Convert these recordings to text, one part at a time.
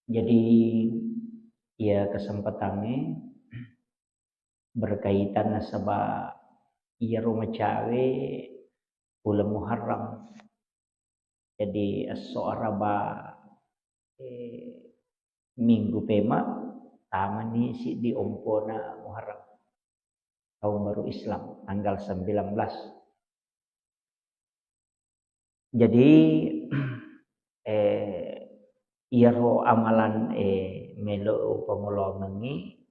Jadi ya kesempatannya berkaitan nasabah iya rumah cawe bulan Muharram. Jadi as-so'araba minggu pema taman ni si di ompona Muharram tahun baru Islam tanggal 19. Jadi iya ro amalan melo pengulongan ni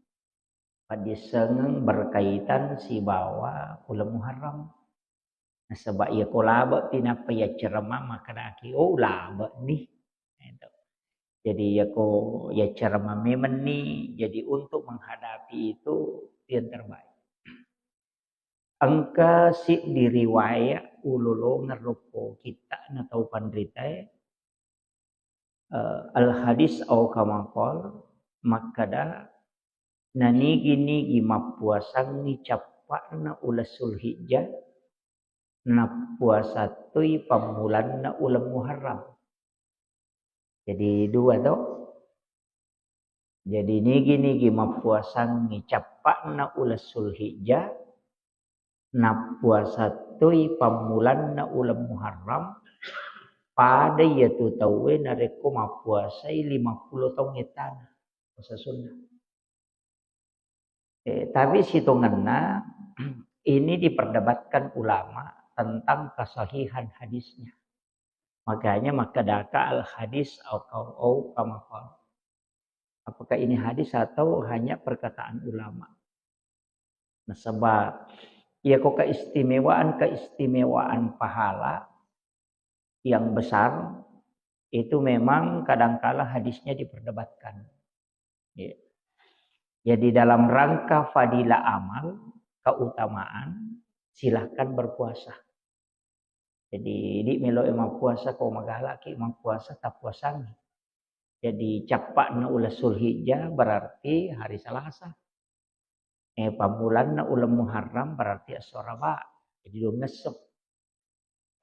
pada sengeng berkaitan si bawa bulan Muharram. Nah, sebab ia ko laba pinapa ia ceramah maka daki laba nih. Jadi ya ko ya ceramah memang nih. Jadi untuk menghadapi itu yang terbaik. Angka si diriwayat ulolo ngerupo kita na tau pandrita al hadis au kamakol makada nanigi mapuasang ni capak na ulasul hijjah na puasa tui pamulan na ulam Muharram. Jadi dua toh. Jadi nigi mapuasang ni capak na ulasul hijjah na puasa tui pamulan na ulam Muharram pada yaitu tahu na reko mapuasai 50 tahun etan puasa sunnah. Tapi situnganna ini diperdebatkan ulama tentang kesahihan hadisnya. Makanya makadaka al hadis au kamakal. Apakah ini hadis atau hanya perkataan ulama? Nah, sebab ya kok keistimewaan pahala yang besar itu memang kadangkala hadisnya diperdebatkan. Ya. Jadi dalam rangka fadilah amal, keutamaan, silahkan berpuasa. Jadi di melo emang puasa kau magala ki emang puasa tak puasang. Jadi capak na ulasul hijjah berarti hari Selasa. Pamulan na ulam Muharram berarti as-soraba. Jadi do ngesep.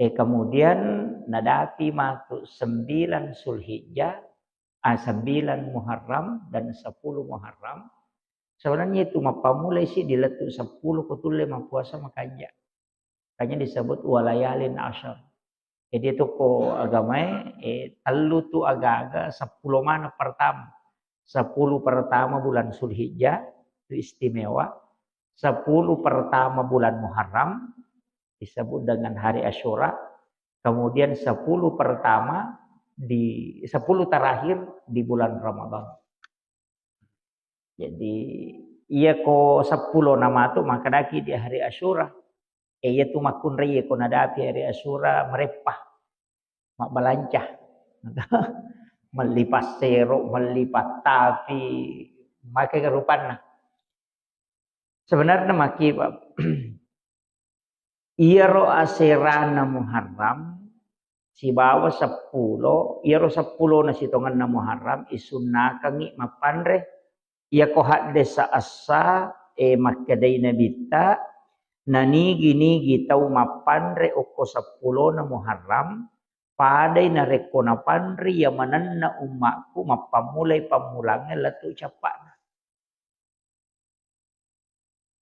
Kemudian nadapi masuk 9 Zulhijjah, 9 Muharram dan 10 Muharram. Sebenarnya itu mapamulai sih diletuk 10 kutule puasa makanya. Makanya disebut walayalin asyar. Jadi itu ko agama telu tu agak-agak 10 mana pertama. 10 pertama bulan Zulhijjah itu istimewa. 10 pertama bulan Muharram disebut dengan hari Asyura. Kemudian 10 pertama 10 terakhir di bulan Ramadan. Jadi iya ko 10 nama tu maka daki di hari Asyura. Iya tu makun raya ko nadapi hari Asyura merepah. Mak balancah. Melipas serok, melipat tapi makai kerupan. Sebenarnya maki iya ro aserana Muharram si bawa 10, iya ro 10 na sitongan na Muharram isunna kangi mapanre iya ko hadde sa asa makadai nabita nanigi tau mapanre oko 10 na Muharram padai na reko na panri ya mananna umakku mapamulai pamulangnya latu capak.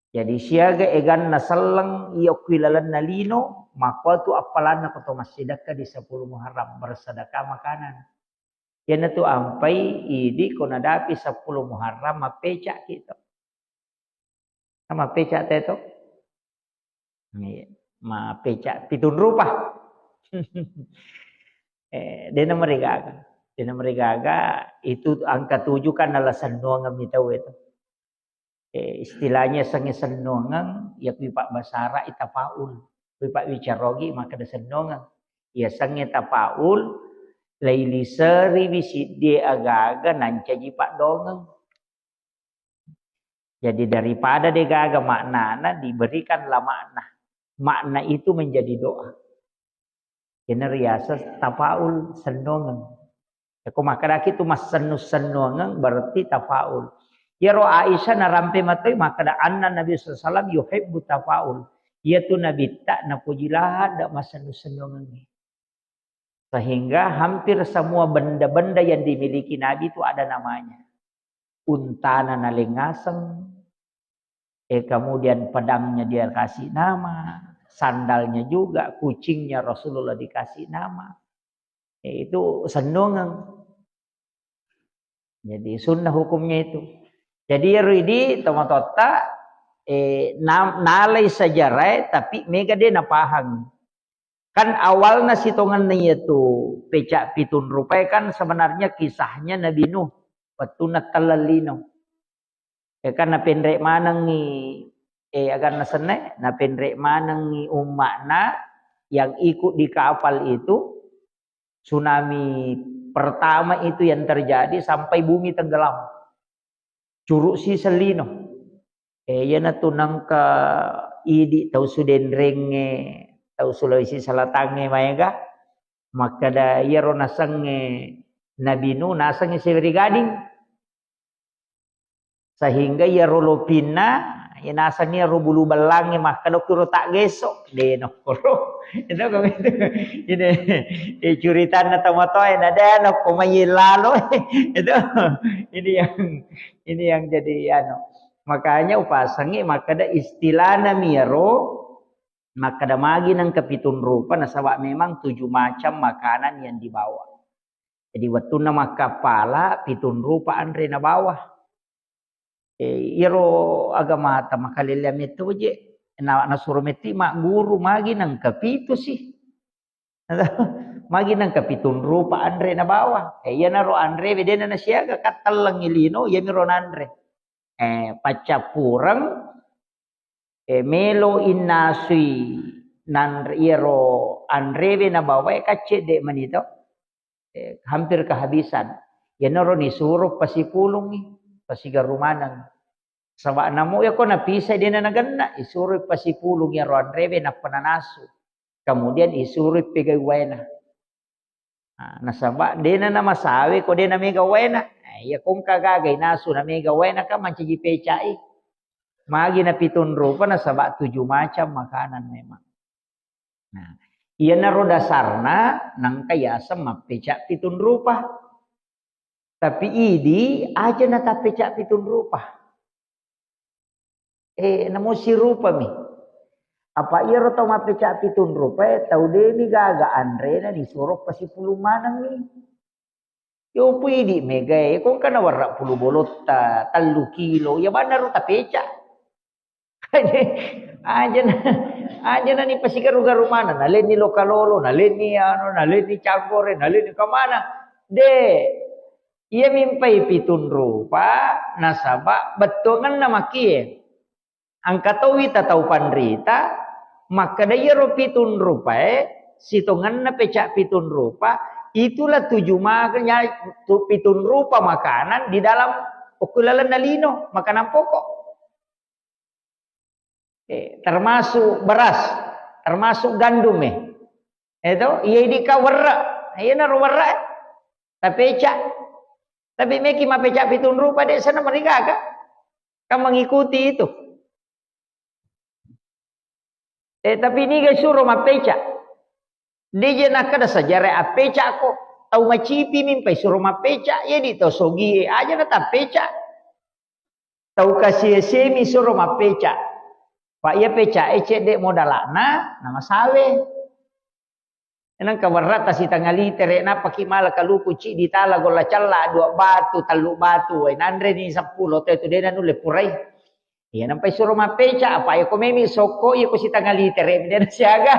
Jadi siaga egan na salang iya kuilalan na lino maka tu apalan na koto masjidaka di 10 Muharram bersedekah makanan. Yan na tu ampai idi ko nadapi 10 Muharram mapecak kita. Sama pecak teto. Mapecak pitun rupa. Dena mereka itu angka 7 kan alasan nuangan mitau itu. Istilahnya sange senongan ya pipak basara itapaul. Pipak wicarogi maka ada senongan. Ya sange tapaul laili seri bisi dia aga-aga nanca jipak dongeng. Jadi daripada dia gaga maknana diberikanlah makna. Makna itu menjadi doa. Ini riasa tapaul senongan. Aku makaraki tu mas senongan berarti tapaul. Ya roh Aisyah narampe matoi maka da anna Nabi SAW yuhibbu tafaul. Ya tu Nabi tak na pujilah dak mas senongan ni. Sehingga hampir semua benda-benda yang dimiliki Nabi itu ada namanya. Untana nalengaseng, kemudian pedangnya dia kasih nama, sandalnya juga, kucingnya Rasulullah dikasih nama. Itu senungan. Jadi sunnah hukumnya itu. Jadi ridi tomatota nalai sejarah tapi mega dia napahang. Kan awalnya sitongan itu pecak pitun rupai kan sebenarnya kisahnya Nabi Nuh waktu natalalino. Kan napendrek manang ni agar nasene napendrek manang ni umakna yang ikut di kapal itu tsunami pertama itu yang terjadi sampai bumi tenggelam. Curug si selino. Yana tunang ka idi tau sudendrenge tau Sulawesi Selatan maega maka da yero nasang Nabi Nuh nasang severi gading sehingga yero lopina ya nasang yero bulu belang maka do kuro tak gesok de no kuro itu kami itu ini curitan na tomato na de no kumayi lalo itu ini yang jadi ano makanya upasangi maka da istilah na miro maka ada magi nang kepitun rupa nasabak memang 7 macam makanan yang dibawa. Jadi waktu nama kapala pitun rupa andre na bawah. Iro agama ta makalilya metu je na surumeti mak guru magi nang kapitu sih. Magi nang kapitun rupa andre na bawah. Iya naro andre bedena na siaga katalang ilino ya miro andre. Pacapurang melo innasui nan iro andreve na bawa kace de manito hampir kehabisan ya noro ni suruh pasipulong ni pasigarumanan sawa namo ya ko napisa din na naganna isuruh pasipulong ya ro andreve na pananasu kemudian isuruh pegawena nasaba din na masawi ko din na megawena ya kung kagagay nasu na megawena ka manciji pecai magi na pitun rupa na sabak 7 macam makanan memang. Nah, iya na ro dasarna nang kayasa mapecak pitun rupa. Tapi idi aja na tapecak pitun rupa. Namo si rupa mi. Apa iya ro tau mapecak pitun rupa tau demi gaga andre na disuruh pasipulu manang ni. Yo pwede mega kung kana warra pulu bolot ta 3 kilo ya benar ro tapecak. aja na ni pasigaru-garu mana nalen ni lokalolo nalen ni ano nalen ni cagore nalen ni kamana de iya mimpai pitun rupa nasaba betongan na makie angkatawi tatau pandrita maka daya ro pitun rupa sitongan na pecak pitun rupa itulah 7 makanya pitun rupa makanan di dalam ukulalan nalino makanan pokok termasuk beras, termasuk gandum itu iya dika warra, iya naruh warra, tapecak, tapi meki mapecak pitun rupa dek sana mereka kan mengikuti itu. Tapi ini guys suruh mapecak, dia nak ada sejarah apecak kok, tahu macipi mimpi suruh mapecak, ya di tosogi aja nata pecak, tahu kasih semi suruh mapecak. Pak ia pecah dek modalana nama sawe. Enang kawarat tasi tangali terek na paki mala kalu kuci di tala gola calla 2 batu 3 batu nandre ni 10 tu dia nanu lepurai. Ya nampai suruh mapeca apa ya komemi soko ya ko si tangali terek dia siaga.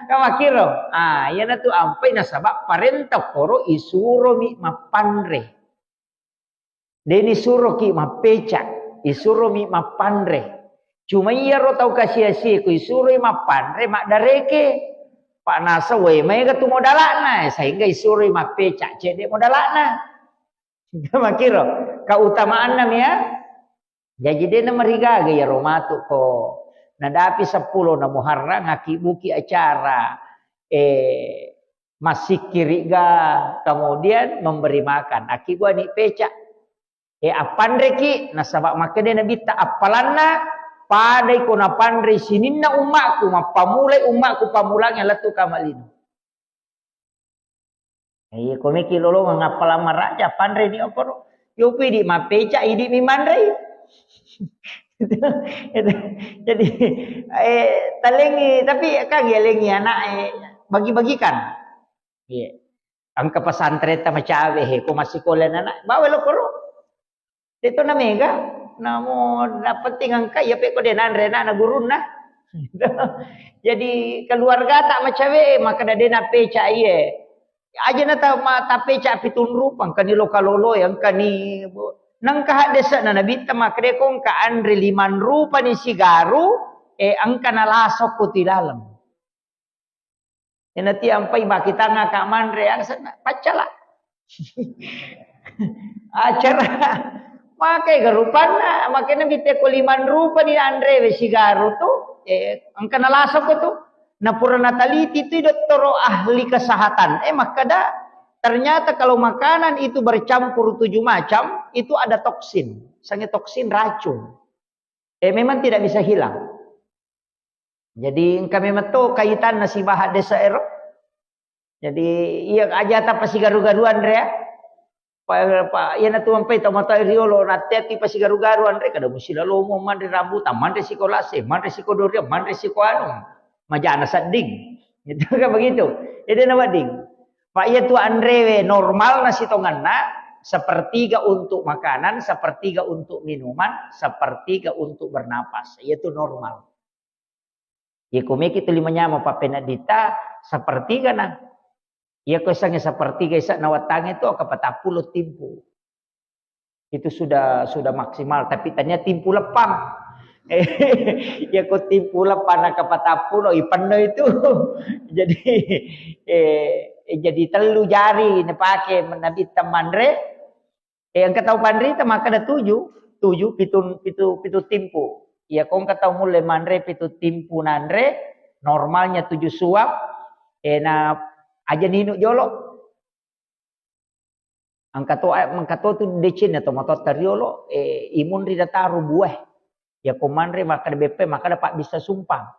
Kamakiro. Ya na tu ampai na sabab parenta koro isuro mi mapandre. Deni suro ki mapeca, isuro mi mapandre. Cuma iya ro tau kasih-kasih ku isuro mapandre mak dareke. Pak nasa we mai ka tu modalana sehingga isuro mapecak cedek modalana. Makiro keutamaan nam ya. Jadi dia namariga ya romatu ko. Nadapi 10 na Muharram ngakibuki acara masih kiriga kemudian memberi makan. Akibu ni pecak. Apandre ki nasabak makanya nabi ta apalanna padai ko na pandre sininna umakku mapamulai umakku pamulangnya latu kamalino. Iya, kami kilolo ngapal ama raja pandre ni opor. Yopi di mapeca idi mi mandre. Jadi talengi tapi kan gelengi anak bagi-bagikan. Iya. Angka pesantren ta macawe he ko masih kolen anak bawa lo koro. Itu na mega. Namo dapat tinggal ya pe ko denan rena na gurun na. Jadi keluarga tak macawe maka dena peca iye. Aja na ta peca pitun rupang kanilo kalolo yang kani nang kahadesa na nabita makre kong ka andre 5 rupa ni sigaru angka nalasok ko tilalam. Nanti ampai bakita nga ka manre ang sana pacala. Acara makai garupan na makai na bite ko 5 rupa ni andre we sigaru tu angka nalasok ko tu na pura nataliti itu dokter ahli kesehatan makada ternyata kalau makanan itu bercampur 7 macam itu ada toksin sange toksin racun memang tidak bisa hilang. Jadi kami metu kaitan nasi bahat desa ero. Jadi iya aja ta pasi garu-garuan rea. Pa iya na tuampai tomato riolo na teti pasi garu-garuan rea kada musila lomo man rambut man resikolase man resikodoria man resiko anu. Majana sading. Itu kan begitu. Jadi nama ding. Pak iya tu andrewe normal nasi tonganna sepertiga untuk makanan, sepertiga untuk minuman, sepertiga untuk bernapas. Itu normal. Ya kumeki tu limanya mau papena dita sepertiga na. Ya kosangnya sepertiga isak nawatang itu kapatapuluh timpu. Itu sudah maksimal tapi tanya timpu lepang. Ya ko timpu lepang kapatapulo ipano itu. Jadi jadi telu jari nepake menabi tamandre. Yang ketau pandri maka ada 7 pitu timpu. Ya kong ketau mulai mandre pitu timpu nandre normalnya 7 suap na aja ninu jolo angkato tu decin atau motor teriolo imun rida taru buah ya komandre maka BP maka dapat bisa sumpah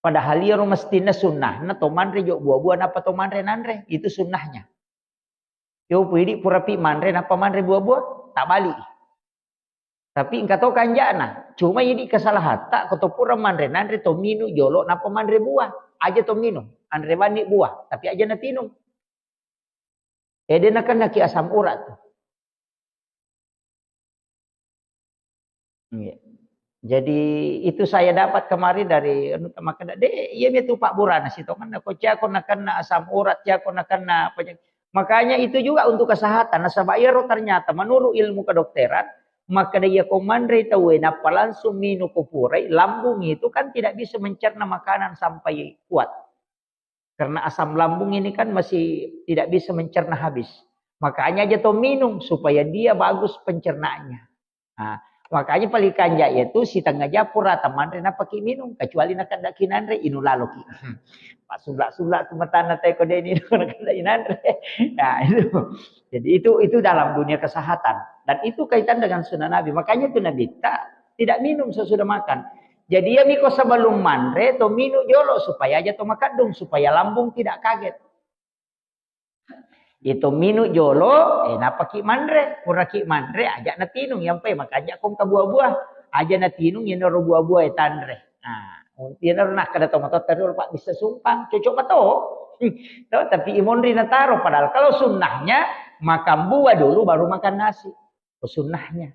padahal ya mestinya sunnah na to mandre jo buah-buah napa to mandre nandre itu sunnahnya yo pidi purapi mandre napa mandre buah-buah tak balik. Tapi engkau tahu kanjana, cuma ini kesalahan tak kau pura mandre nandre to minu jolo napa mandre buah aja to minum, andre bani buah tapi aja na tinum. Dia kan naki asam urat. Jadi itu saya dapat kemarin dari maka iya itu Pak Burana situ kan kau cakon nakana asam urat cakon nakana penyakit. Makanya itu juga untuk kesehatan. Nasabayaro ternyata menurut ilmu kedokteran maka dia komandre tahu napa langsung minum kupurai lambung itu kan tidak bisa mencerna makanan sampai kuat karena asam lambung ini kan masih tidak bisa mencerna habis makanya aja tuh minum supaya dia bagus pencernaannya. Nah, makanya paling kanja itu si tengah japur atau mandre napa ki minum kecuali nak ndak kinandre inulalo ki pak sulak tumatana teko deni nak inandre. Nah itu jadi itu dalam dunia kesehatan dan itu kaitan dengan sunnah Nabi makanya itu Nabi tidak minum sesudah makan. Jadi ya miko sebelum mandre to minum jolo supaya aja to makadung supaya lambung tidak kaget. Itu minum jolo napa ki mandre pura ki mandre aja na tinung yang pe makanya kong ka buah-buah aja na tinung yang ro buah-buah tandre. Nah, untian nak kada tomato terus Pak bisa sumpang cocok beto. Tapi imun rina taruh padahal kalau sunnahnya makan buah dulu baru makan nasi. Sunnahnya.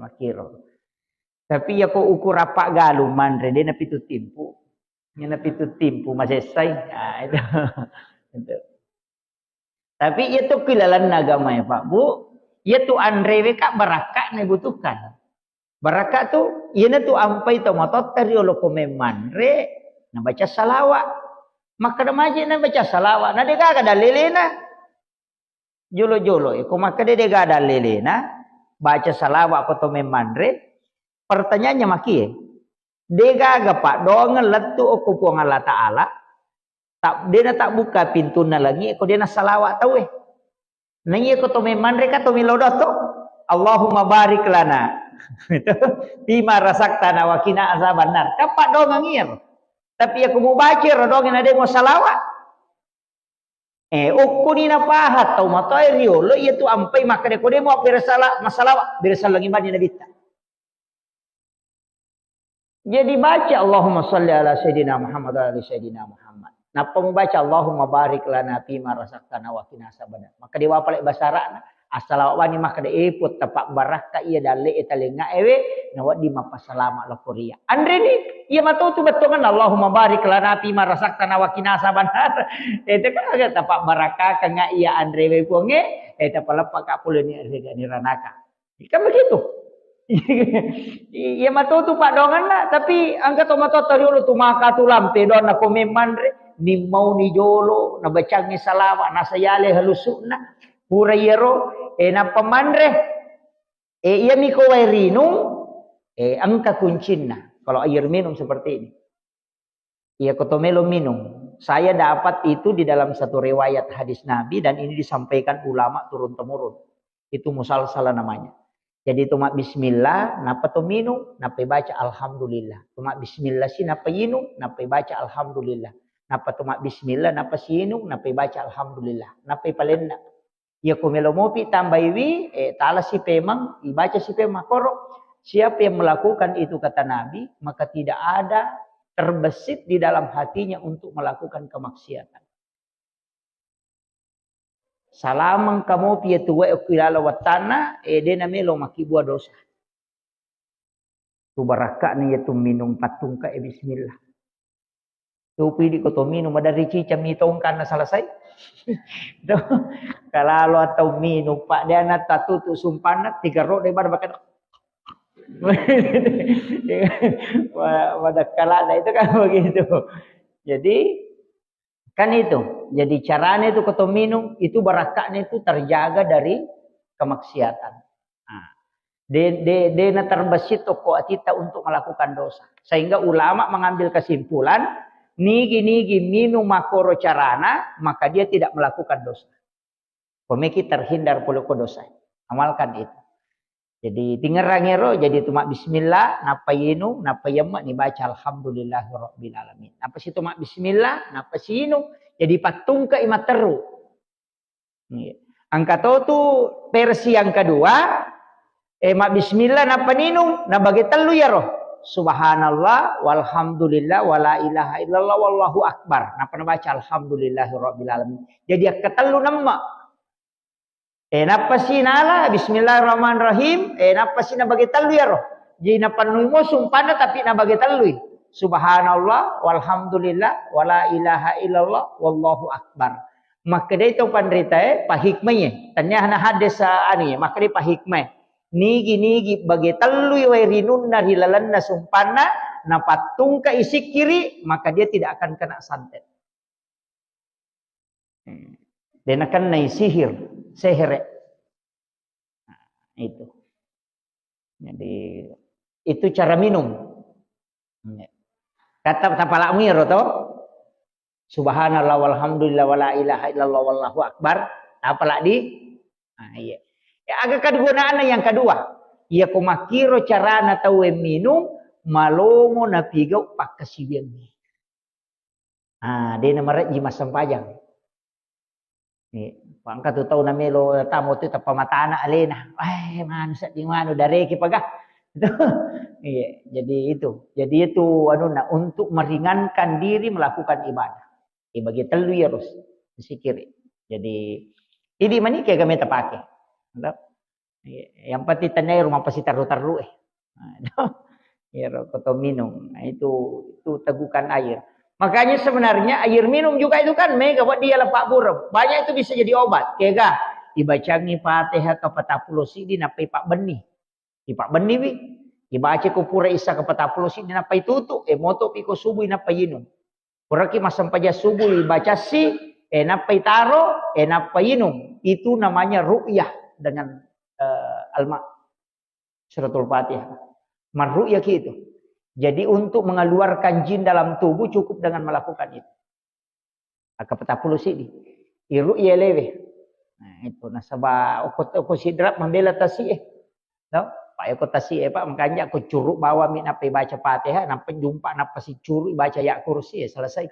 Makiro. Tapi ya kok ukur apa galu mandre dia na pitu timpu. Nya na pitu timpu masih selesai. Nah, itu. Tapi itu kilalan agama ya Pak Bu. Itu andrewe kak barakah nih butuhkan. Barakah tuh ieu tuh ampai to motot teriolo komemandre na baca salawat. Maka remaja na baca salawat. Na dega kada lelena. Jolo-jolo ko maka dega ada lelena baca salawat ko to memandre. Pertanyaannya maki dega ga Pak dongan letu ko puang Allah Taala. Dia tak buka pintu na lagi, ko dia na salawat tahu Nangi ko to memandre ka to milodot to. Allahumma barik lana. Bima rasaktana wa qina azabannar. Kapak dong ngir. Tapi aku mau baca rodongin ada mau salawat. Ukuni na pahat tau matay rio lo iya tu ampai maka de kode mo bersalah masalah bersalah ngimani nabita. Jadi baca Allahumma salli ala sayyidina Muhammad wa ala sayyidina Muhammad. Napa membaca Allahumma barik lana fi ma razaqtana wa qina azabannar. Maka dia wapalek basarana assalawani maka de iput tapak baraka iya dalle etalenga ewe nawa di mapa salama la korea. Andre ni iya matu tu betongan Allahumma barik lana fi ma razaqtana wa qina azabannar. Itu kan agak tapak baraka kanga iya Andre we ponge eta palapak kapule ni ranaka. Kan begitu. Ya matutu pak dongan lah, tapi angkat tomato teriolo tu maka tu lampe don ako memandre ni mau ni jolo na bacang ni salama na sayale halusuna pura yero na pamandre iya mi ko wairinu angka kuncinna kalau air minum seperti ini. Iya kotomelo minum. Saya dapat itu di dalam satu riwayat hadis Nabi dan ini disampaikan ulama turun temurun. Itu musalsalah namanya. Jadi tumak bismillah, napa to minum, napa baca alhamdulillah. Tumak bismillah si napa yinum, napa baca alhamdulillah. Napa tumak bismillah, napa si yinum, napa baca alhamdulillah. Napa palenna. Ya kumelomopi tambaiwi, tala si pemang, ibaca si pemang koro. Siapa yang melakukan itu kata Nabi, maka tidak ada terbesit di dalam hatinya untuk melakukan kemaksiatan. Salamang kamu pia tuwa ukilala watana dena melo makibua dosa. Tu baraka ni yaitu minum patung ka bismillah. Tu pidi ko to minum dari cica mitong kana selesai. Kalau atau minum pak dia na tatu tu sumpana 3 ro de bar bakan. Pada kala itu kan begitu. Jadi kan itu. Jadi caranya itu keto minum itu barakahnya itu terjaga dari kemaksiatan. Nah, dena terbesit toko kita untuk melakukan dosa. Sehingga ulama mengambil kesimpulan nigi minum makoro carana maka dia tidak melakukan dosa. Pemiki terhindar puluh dosa. Amalkan itu. Jadi tinggal rangero jadi tumak bismillah napa yinu napa yemma ni baca alhamdulillahirabbil alamin. Napa si tumak bismillah napa si yinu jadi patung ke imateru. Angka tu versi yang kedua mak bismillah napa ninu na bagi telu ya roh. Subhanallah walhamdulillah wala ilaha illallah wallahu akbar. Napa baca alhamdulillahirabbil alamin. Jadi ketelu nama napa si nala bismillahirrahmanirrahim napa si na bagi telu ya roh. Jadi napa nuimo sumpana tapi na bagi telu. Subhanallah walhamdulillah wala ilaha illallah wallahu akbar. Maka dia itu pandrita pahikmahnya. Tanya na hadis ani maka dia pahikmah. Nigi bagi telu wairinunna hilalanna sumpana na patung ka isi kiri maka dia tidak akan kena santet. Dia akan naik sihir. Sehere. Nah, itu. Jadi itu cara minum. Kata tapalakmu ya roto. Subhanallah walhamdulillah wala ilaha illallah wallahu akbar. Apalak di? Nah, iya. Ya agak kegunaan yang kedua. Ya kumakiro carana tahu minum malomo na pigau pakasibiang ni. Ah, dia nama jimas sempajang. Nih, pangkat tu tahu namelo tamu tu tapamata anak alena. Mana di mana dari kipagah. Iya, jadi itu anu nak untuk meringankan diri melakukan ibadah. Bagi telu ya harus disikiri. Jadi ini mana kayak kami terpakai. Yang pasti tanya rumah pasti taruh ya koto minum. Nah, itu tegukan air. Makanya sebenarnya air minum juga itu kan mega buat dia lepak buruk. Banyak itu bisa jadi obat. Kega dibacangi Fatihah ke 40 sidi napai pak benih. Di pak benih wi. Dibaca ku pura isa ke 40 sidi napai tutu. Moto piko subuh napai yinum. Puraki masam paja subuh dibaca si napai taro napai yinum. Itu namanya ru'yah dengan alma suratul Fatihah. Marru'yah gitu. Jadi untuk mengeluarkan jin dalam tubuh cukup dengan melakukan itu. Ke 40 sidi. Iru ia lewe. Nah itu nasabah aku sidrap membela tasih. No? Pak aku tasih Pak makanya aku curuk bawa min apa baca Fatihah nampak jumpa napa si curuk baca ya kursi selesai.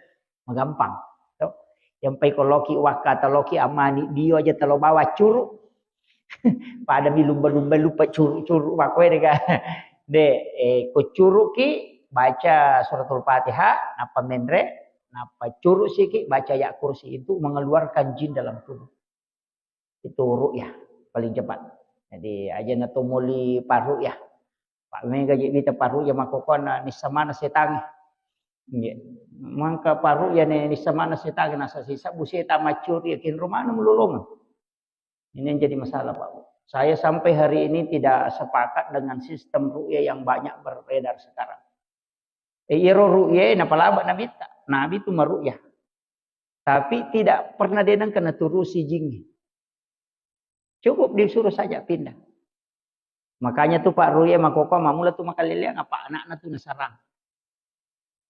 Gampang. No? Sampai koloki waka taloki amani dia aja telo bawa curug. Pada mi lumba-lumba lupa curug wakwe deka. Ko curug ki baca suratul Fatihah, napa mendre, napa curug siki baca ya kursi itu mengeluarkan jin dalam tubuh. Itu ru'yah paling cepat. Jadi aja nato muli paru ya. Pak mega je bita paru ya makokona ni samana setangi. Nggih. Mangka paru ya ni samana setangi nasa sisa buseta macur ya kin rumana melulung. Ini yang jadi masalah Pak. Saya sampai hari ini tidak sepakat dengan sistem ru'yah yang banyak beredar sekarang. Iro ru'yah napa laba nabi tak. Nabi itu meru'yah. Tapi tidak pernah denang kena turu si jingnya. Cukup disuruh saja pindah. Makanya tuh Pak Ruye makoko mamula tuh makaliliang apa anak-anak tuh nasarang.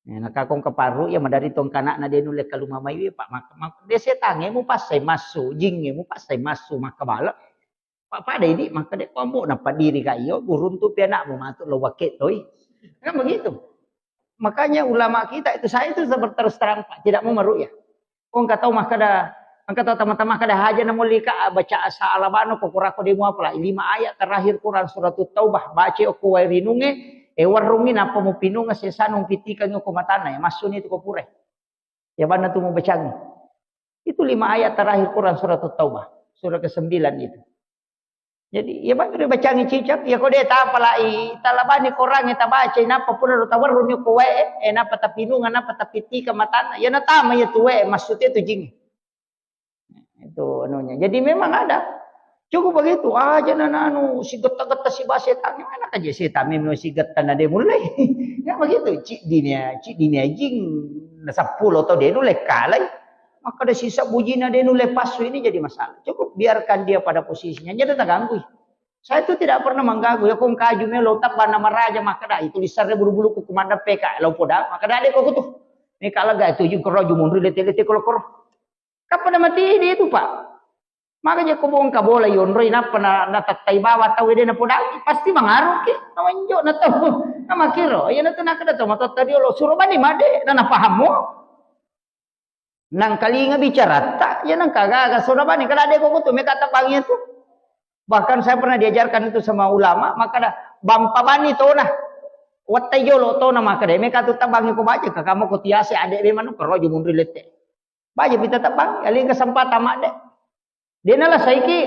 Nakakong ke Pak Ruye madari tong kanak na denule kalumamayu Pak mak dia setange mo pasay masu jingge mo pasay masu makabala. Pak pada ini maka dia kombo na padiri kayo gurun tuh anak mo matuk lo wakit toy. Kan begitu. Makanya ulama kita itu saya itu terus terang Pak tidak mau meru'yah. Kong katau maka dah angkat teman-teman kada haja na mulika baca asa alabano ko kurako di mo pala 5 ayat terakhir Quran surat Taubah baca ko wairinunge warungin apa mo pinunga sesanong pitikan ko matana ya masun itu ko pure. Ya bana tu mo bacang. Itu 5 ayat terakhir Quran surat Taubah surah ke-9 itu. Jadi ya bana bacang cicak ya ko de ta pala talabani Quran eta baca napa pun ro tawarrun ko wae napa tapinunga napa tapitika matana ya natama ya tuwe maksudnya itu jing. Itu anunya. Jadi memang ada. Cukup begitu aja nanu si geta-geta si basetan mana aja setan memang si geta na de mulai. Ya begitu cik dinia jing na 10 atau de nu lekalai. Maka ada sisa bujina de nu lepas ini jadi masalah. Cukup biarkan dia pada posisinya jangan terganggu. Saya itu tidak pernah mengganggu ya kong kaju melo tak bana maraja maka dah itu lisarnya bulu-bulu ku komanda PK lo poda maka dah de kok tuh. Ni kala ga itu jing keroju mundur lete-lete kalau kapan mati dia itu Pak? Makanya kubong kabola yon roy na natatay bawa tahu dia na podang pasti mengaruh ke. Namanjo na tahu na makiro. Ayan na to nakada to matata dia lo suruh mani made na napaham mo. Nang kali nga bicara tak ya nang kagaga suruh mani kada ade ko to me katabangnya tu. Bahkan saya pernah diajarkan itu sama ulama maka dah bampabani to na. Wattay jolo to na maka dah me katutabangnya ko baca ka kamu ko tiase ade be manu kerojo mundur lete. Baja pita tabang, aling kesempatan mak dek. Dia nalah saiki.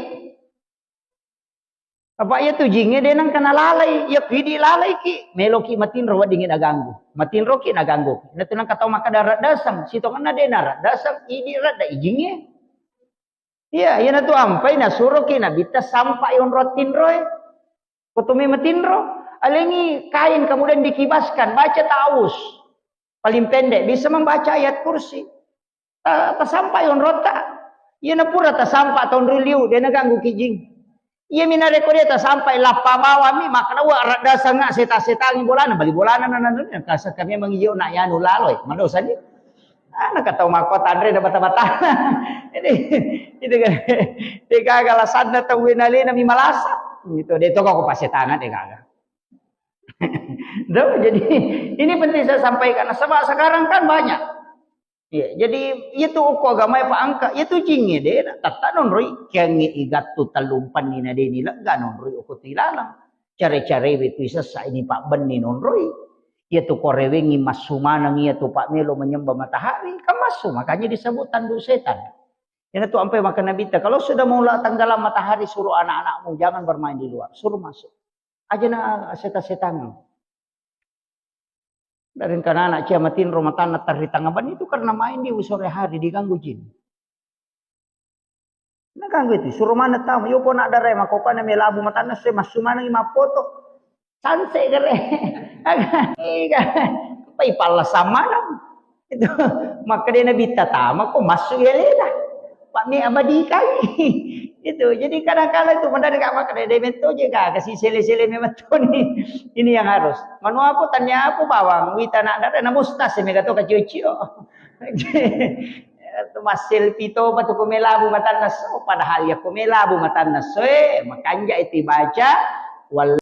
Apa ya tu jingnya dia nang kena lalai, ya pidi lalai ki. Meloki matin rawa dingin aganggu. Matin roki naganggu. Natu nang katau maka darat dasang, sitongan na denar dasang ini rada ijingnya. Iya, ya natu ampai na suroki na bita sampai on rotin roy. Kutumi matin ro. Alengi kain kemudian dikibaskan, baca taus. Paling pendek bisa membaca ayat kursi. Sampai on rota. Ia na pura sampai tahun riliu dia naganggu kijing. Ia minare ko dia sampai lapa bawa mi maka wa rada sanga seta-setangi bolana bali bolana nananu kasa kami mangiyo na yanu laloy. Madosa ni. Anak katau makota andre da bata-bata. Ini itu kan. Tiga galasan na tawin ali na mi malasa. Gitu dia to ko pasetangan kaga. Jadi ini penting saya sampaikan. Sebab sekarang kan banyak. Ya, jadi itu uko agama ya paangka itu jinge de tata non roi kengi igatu talumpan ni na de nila ganon roi uko tilalang care-care itu isa ini Pak Ben ni non roi ya tu korewengi masumana ngia tu Pak Melo menyembah matahari kamasu makanya disebut tandu setan. Ya tu sampai makan Nabi kalau sudah mulai tenggelam matahari suruh anak-anakmu jangan bermain di luar suruh masuk aja na setan-setan. Dari karena anak ciamatin rumah tanah terhitangaban itu karena main di sore hari diganggu jin. Nah ganggu itu suruh mana tahu yo pun ada rema kok kana melabu matana se masumana ima foto. Sanse gere. Iga. Pai pala samana. Itu maka dia nabi tatama kok masuk ya leda. Pak mi abadi kali. Itu jadi kadang-kadang itu mendadak maka dia mento juga kasih sele-sele memang nih. Ini yang harus. Manu aku tanya aku bawang wita nak ada na mustas me kato ka cucio. Tu masil pito patu ko melabu matan naso padahal ya ko melabu matan naso makanya itu baca wal